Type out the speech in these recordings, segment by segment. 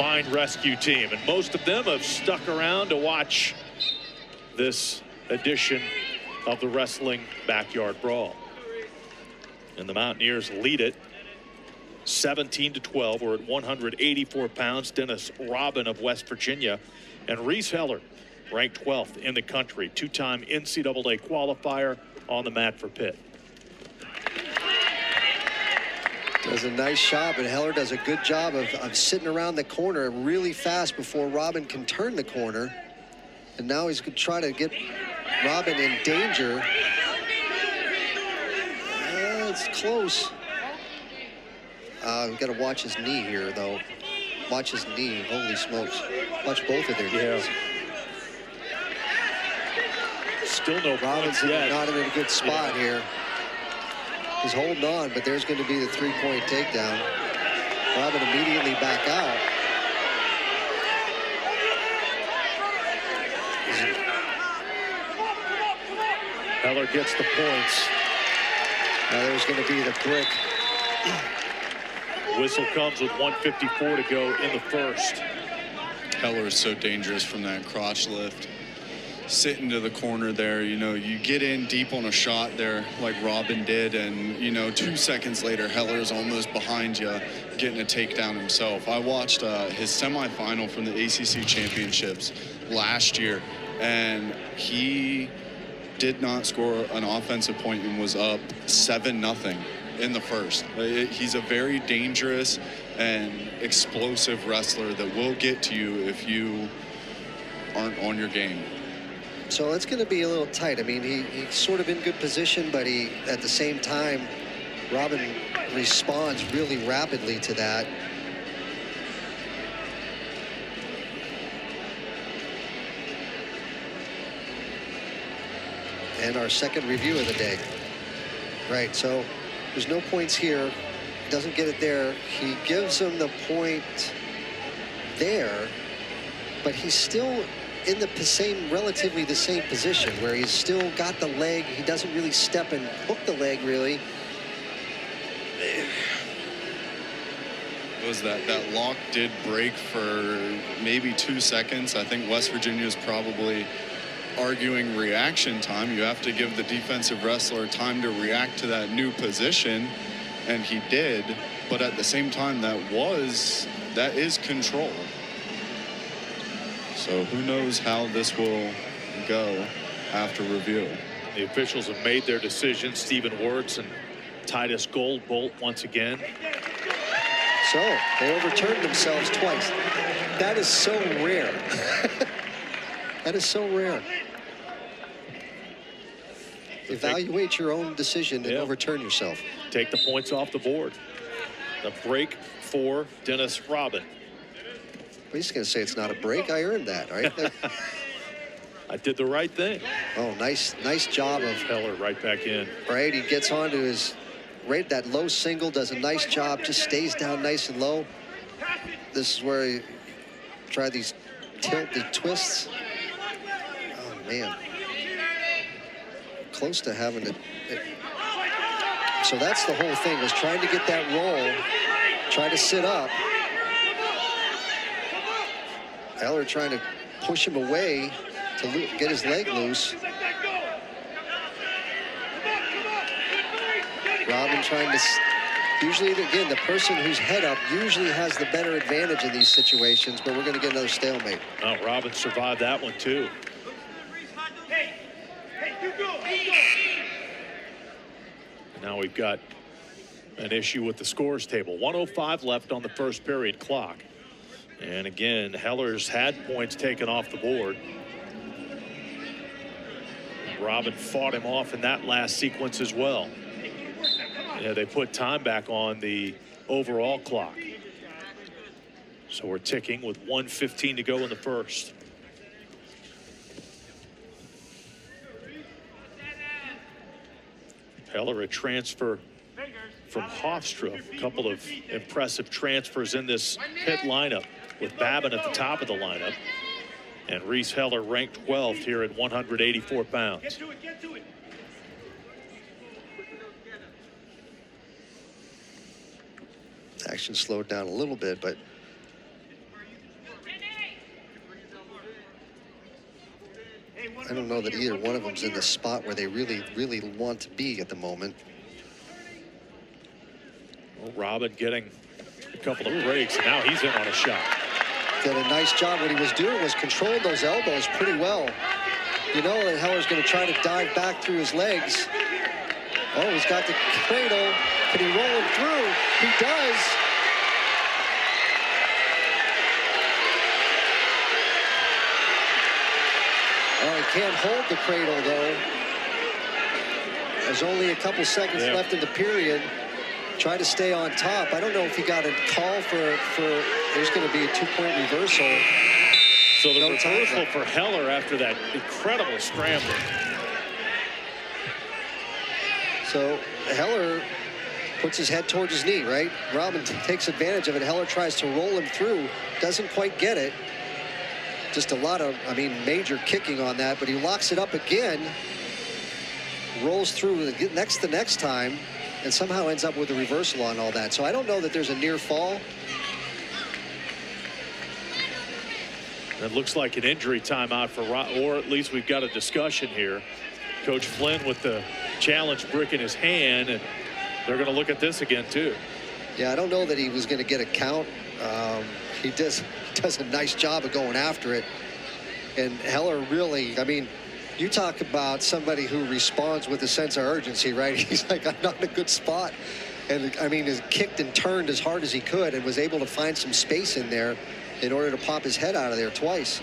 mine rescue team, and most of them have stuck around to watch this edition of the Wrestling Backyard Brawl. And the Mountaineers lead it 17-12. We're at 184 pounds. Dennis Robin of West Virginia and Reece Heller, ranked 12th in the country, two-time NCAA qualifier, on the mat for Pitt. Does a nice job, and Heller does a good job of sitting around the corner really fast before Robin can turn the corner. And now he's going to try to get Robin in danger. It's close. We've got to watch his knee here, though. Watch his knee. Holy smokes. Watch both of their knees. Still no Robin's not in a good spot here. He's holding on, but there's going to be the three-point takedown. Robin immediately back out. Heller gets the points. Now there's going to be the brick. Whistle comes with 1:54 to go in the first. Heller is so dangerous from that crotch lift. Sit into the corner there, you know, you get in deep on a shot there like Robin did, and, you know, 2 seconds later, Heller's almost behind you getting a takedown himself. I watched his semifinal from the ACC championships last year, and he did not score an offensive point and was up 7-0 in the first. He's a very dangerous and explosive wrestler that will get to you if you aren't on your game. So it's going to be a little tight. I mean, he's sort of in good position, but at the same time, Robin responds really rapidly to that. And our second review of the day. Right, so there's no points here. Doesn't get it there. He gives him the point there, but he's still in the relatively the same position, where he's still got the leg. He doesn't really step and hook the leg, really. Was that lock did break for maybe 2 seconds. I think West Virginia is probably arguing reaction time. You have to give the defensive wrestler time to react to that new position, and he did. But at the same time, that is control. So who knows how this will go after review. The officials have made their decision. Stephen Wirtz and Titus Goldbolt once again. So they overturned themselves twice. That is so rare. That is so rare. Evaluate your own decision and overturn yourself. Take the points off the board. The break for Dennis Robin. He's going to say it's not a break. I earned that, right? I did the right thing. Oh, nice job of Heller right back in. Right, he gets onto his that low single, does a nice job, just stays down nice and low. This is where he tried these the twists. Oh man, close to having it. So that's the whole thing, was trying to get that roll, try to sit up. Heller trying to push him away to get his leg loose. Robin trying to, usually again, the person who's head up usually has the better advantage in these situations, but we're going to get another stalemate. Oh, Robin survived that one too. And now we've got an issue with the scores table. 1:05 left on the first period clock. And again, Heller's had points taken off the board. Robin fought him off in that last sequence as well. Yeah, they put time back on the overall clock. So we're ticking with 1:15 to go in the first. Heller, a transfer from Hofstra. A couple of impressive transfers in this Pitt lineup, with Babin at the top of the lineup. And Reece Heller ranked 12th here at 184 pounds. Action slowed down a little bit, but I don't know that either one of them's in the spot where they really, really want to be at the moment. Well, Robin getting a couple of breaks, and now he's in on a shot. Did a nice job. What he was doing was controlling those elbows pretty well. You know that Heller's going to try to dive back through his legs. Oh, he's got the cradle. Can he roll him through? He does. Oh, he can't hold the cradle, though. There's only a couple seconds left in the period. Try to stay on top. I don't know if he got a call for there's going to be a 2-point reversal. So the reversal for Heller after that incredible scramble. So Heller puts his head towards his knee, right? Robin takes advantage of it. Heller tries to roll him through, doesn't quite get it. Just a lot of, major kicking on that, but he locks it up again, rolls through the next time, and somehow ends up with a reversal on all that. So I don't know that there's a near fall. It looks like an injury timeout for or at least we've got a discussion here. Coach Flynn with the challenge brick in his hand, and they're going to look at this again too. Yeah, I don't know that he was going to get a count. He does a nice job of going after it. And Heller really, you talk about somebody who responds with a sense of urgency, right? He's like, I'm not in a good spot. And has kicked and turned as hard as he could and was able to find some space in there in order to pop his head out of there twice.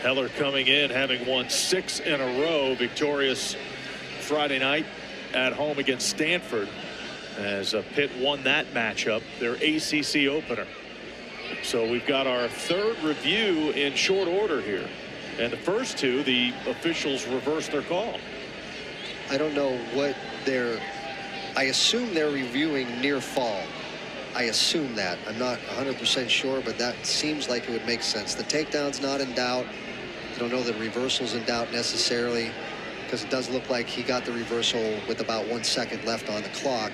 Heller coming in, having won 6 in a row, victorious Friday night at home against Stanford, as Pitt won that matchup, their ACC opener. So we've got our third review in short order here. And the first two, the officials reversed their call. I don't know what I assume they're reviewing near fall. I assume that. I'm not 100% sure, but that seems like it would make sense. The takedown's not in doubt. I don't know that reversal's in doubt necessarily, because it does look like he got the reversal with about 1 second left on the clock.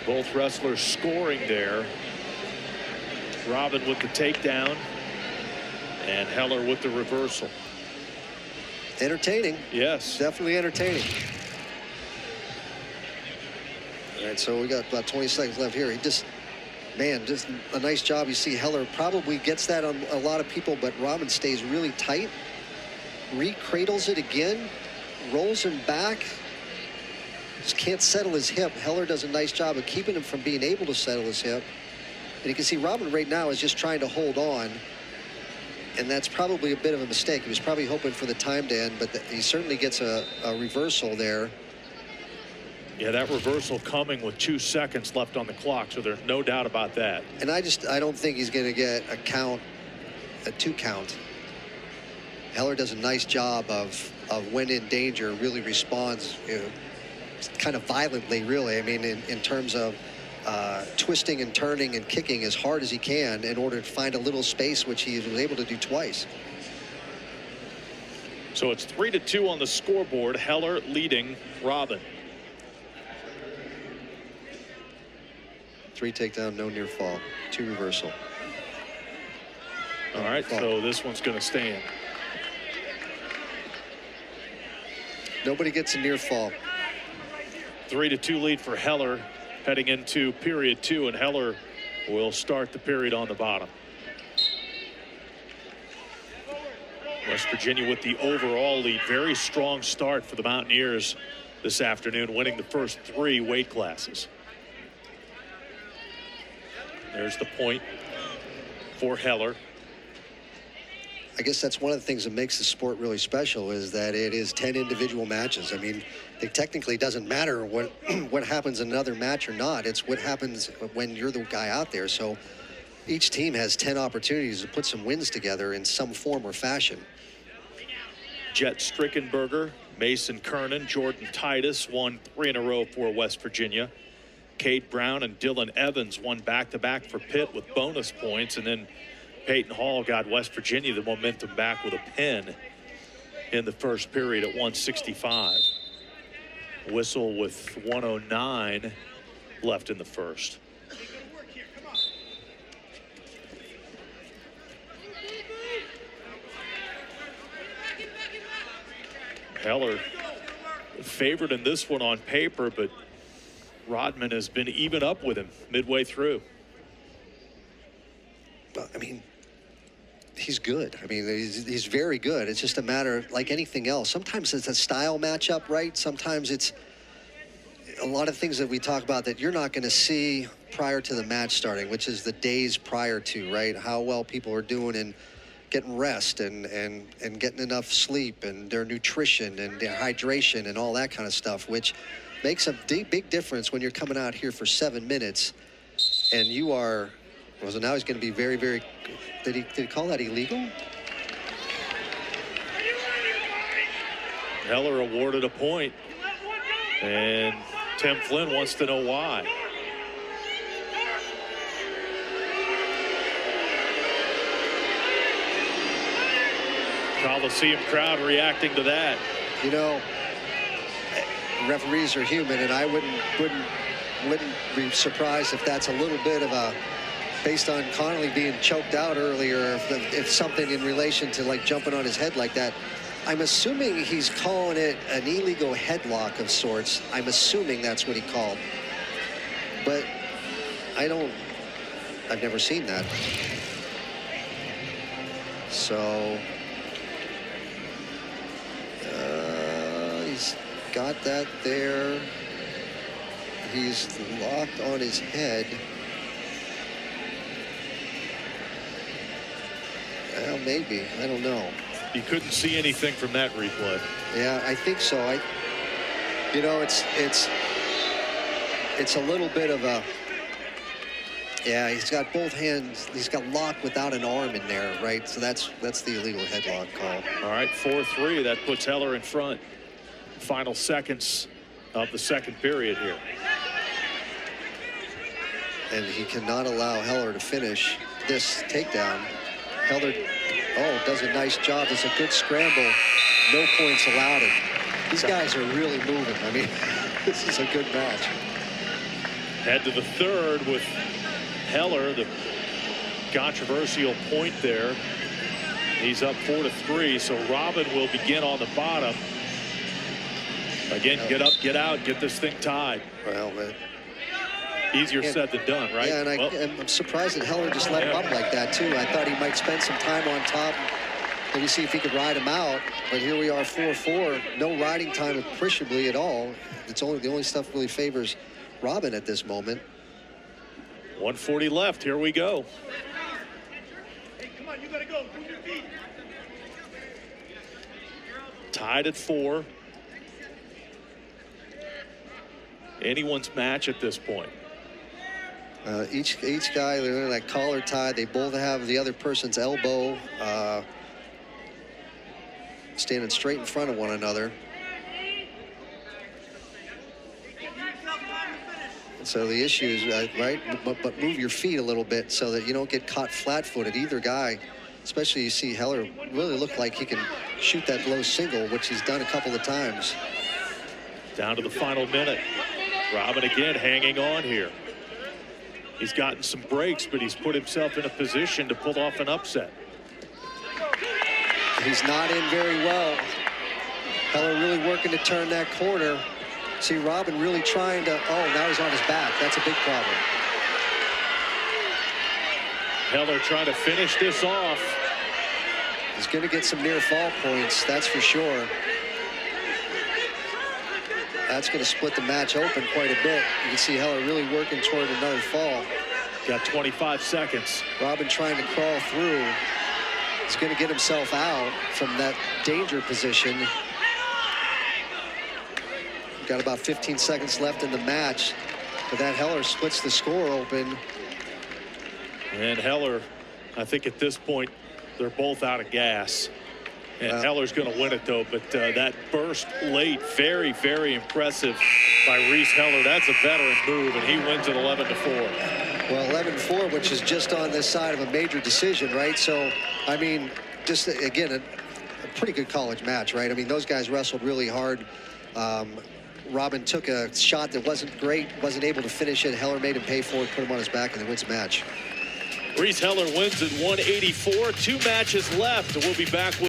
Both wrestlers scoring there. Robin with the takedown and Heller with the reversal. Entertaining. Yes. Definitely entertaining. All right, so we got about 20 seconds left here. He just a nice job. You see Heller probably gets that on a lot of people, but Robin stays really tight. Recradles it again, rolls him back. Just can't settle his hip. Heller does a nice job of keeping him from being able to settle his hip. And you can see Robin right now is just trying to hold on. And that's probably a bit of a mistake. He was probably hoping for the time to end, but he certainly gets a reversal there. Yeah, that reversal coming with 2 seconds left on the clock, so there's no doubt about that. And I don't think he's going to get a 2 count. Heller does a nice job of when in danger, really responds kind of violently, really. In terms of twisting and turning and kicking as hard as he can in order to find a little space, which he was able to do twice. So it's 3-2 on the scoreboard. Heller leading Robin. 3 takedown, no near fall, 2 reversal. All right, so this one's going to stand. Nobody gets a near fall. 3-2 lead for Heller heading into period 2, and Heller will start the period on the bottom. West Virginia with the overall lead. Very strong start for the Mountaineers this afternoon, winning the first 3 weight classes. There's the point for Heller. I guess that's one of the things that makes the sport really special, is that it is 10 individual matches. It technically doesn't matter what happens in another match or not. It's what happens when you're the guy out there. So each team has 10 opportunities to put some wins together in some form or fashion. Jet Strickenberger, Mason Kernan, Jordan Titus won 3 in a row for West Virginia. Cade Brown and Dylan Evans won back-to-back for Pitt with bonus points, and then Peyton Hall got West Virginia the momentum back with a pin in the first period at 165. Whistle with 109 left in the first. Heller favored in this one on paper, but Rodman has been even up with him midway through. But, I mean, he's good. I mean, he's very good. It's just a matter, like anything else. Sometimes it's a style matchup, right? Sometimes it's a lot of things that we talk about that you're not going to see prior to the match starting, which is the days prior to, right? How well people are doing and getting rest and getting enough sleep and their nutrition and their hydration and all that kind of stuff, which makes a big difference when you're coming out here for 7 minutes and you are, well, so now he's going to be very, very, did he call that illegal? Heller awarded a point, and Tim Flynn wants to know why. Coliseum crowd reacting to that. You know, referees are human, and I wouldn't be surprised if that's a little bit of a, based on Connolly being choked out earlier, if something in relation to like jumping on his head like that. I'm assuming he's calling it an illegal headlock of sorts. I'm assuming that's what he called. But I've never seen that. So, he's got that there. He's locked on his head. Well, maybe. I don't know. You couldn't see anything from that replay. Yeah, I think so. You know, it's a little bit of a, yeah, he's got both hands. He's got locked without an arm in there, right? So that's the illegal headlock call. All right, 4-3. That puts Heller in front. Final seconds of the second period here. And he cannot allow Heller to finish this takedown. Heller, does a nice job. Does a good scramble. No points allowed him. These guys are really moving. I mean, this is a good match. Head to the third with Heller, the controversial point there. He's up 4-3, so Robin will begin on the bottom. Again, get up, get out, get this thing tied. Well, easier said than done, right? Yeah, and I'm surprised that Heller just let him up like that, too. I thought he might spend some time on top, maybe see if he could ride him out. But here we are, 4-4. No riding time appreciably at all. The only stuff really favors Robin at this moment. 140 left. Here we go. Hey, come on, you gotta go. Move your feet. Tied at 4. Anyone's match at this point. Each guy, they're in that collar tie. They both have the other person's elbow standing straight in front of one another. So the issue is, right, but move your feet a little bit so that you don't get caught flat-footed. Either guy, especially you see Heller really look like he can shoot that low single, which he's done a couple of times. Down to the final minute. Robin again hanging on here. He's gotten some breaks, but he's put himself in a position to pull off an upset. He's not in very well. Heller really working to turn that corner. See Robin really trying to, now he's on his back. That's a big problem. Heller trying to finish this off. He's going to get some near fall points, that's for sure. That's going to split the match open quite a bit. You can see Heller really working toward another fall. Got 25 seconds. Robin trying to crawl through. He's going to get himself out from that danger position. Got about 15 seconds left in the match, but that Heller splits the score open. And Heller, I think at this point, they're both out of gas. And Heller's going to win it, though. But that burst late, very, very impressive by Reece Heller. That's a veteran move, and he wins it 11-4. Well, 11-4, which is just on this side of a major decision, right? So, I mean, just, again, a pretty good college match, right? I mean, those guys wrestled really hard. Robin took a shot that wasn't great, wasn't able to finish it. Heller made him pay for it, put him on his back, and then wins the match. Reece Heller wins at 184. 2 matches left, and we'll be back with